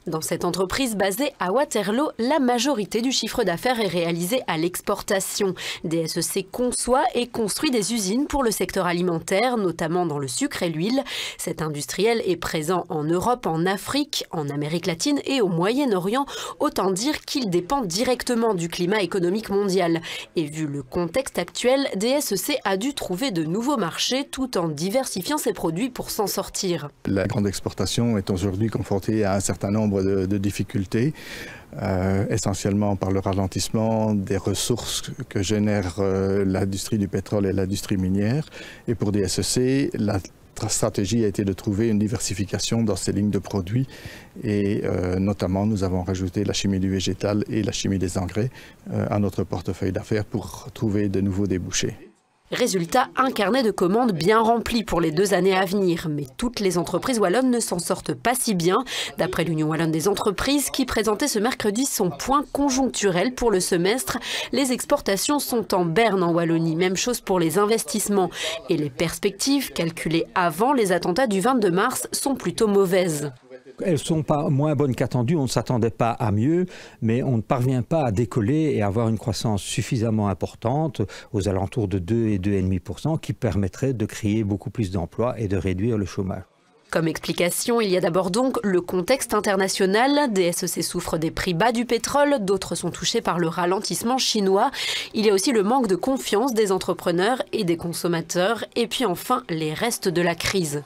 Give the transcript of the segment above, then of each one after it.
Dans cette entreprise basée à Waterloo, la majorité du chiffre d'affaires est réalisé à l'exportation. DSEC conçoit et construit des usines pour le secteur alimentaire, notamment dans le sucre et l'huile. Cet industriel est présent en Europe, en Afrique, en Amérique latine et au Moyen-Orient. Autant dire qu'il dépend directement du climat économique mondial. Et vu le contexte actuel, DSEC a dû trouver de nouveaux marchés tout en diversifiant ses produits pour s'en sortir. La grande exportation est aujourd'hui confrontée à un certain nombre de difficultés, essentiellement par le ralentissement des ressources que génère l'industrie du pétrole et l'industrie minière. Et pour DSEC, la stratégie a été de trouver une diversification dans ces lignes de produits et notamment nous avons rajouté la chimie du végétal et la chimie des engrais à notre portefeuille d'affaires pour trouver de nouveaux débouchés. Résultat, un carnet de commandes bien rempli pour les 2 années à venir. Mais toutes les entreprises wallonnes ne s'en sortent pas si bien. D'après l'Union wallonne des entreprises, qui présentait ce mercredi son point conjoncturel pour le semestre, les exportations sont en berne en Wallonie. Même chose pour les investissements. Et les perspectives, calculées avant les attentats du 22 mars, sont plutôt mauvaises. Elles ne sont pas moins bonnes qu'attendues, on ne s'attendait pas à mieux, mais on ne parvient pas à décoller et à avoir une croissance suffisamment importante, aux alentours de 2 et 2,5%, qui permettrait de créer beaucoup plus d'emplois et de réduire le chômage. Comme explication, il y a d'abord donc le contexte international. DSEC souffre des prix bas du pétrole, d'autres sont touchés par le ralentissement chinois. Il y a aussi le manque de confiance des entrepreneurs et des consommateurs, et puis enfin les restes de la crise.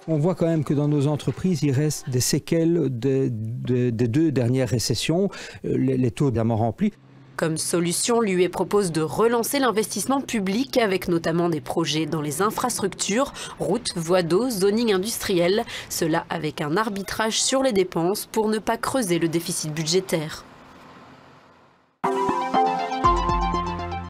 On voit quand même que dans nos entreprises, il reste des séquelles des 2 dernières récessions, les taux d'amont remplis. Comme solution, l'UE propose de relancer l'investissement public avec notamment des projets dans les infrastructures, routes, voies d'eau, zoning industriel. Cela avec un arbitrage sur les dépenses pour ne pas creuser le déficit budgétaire.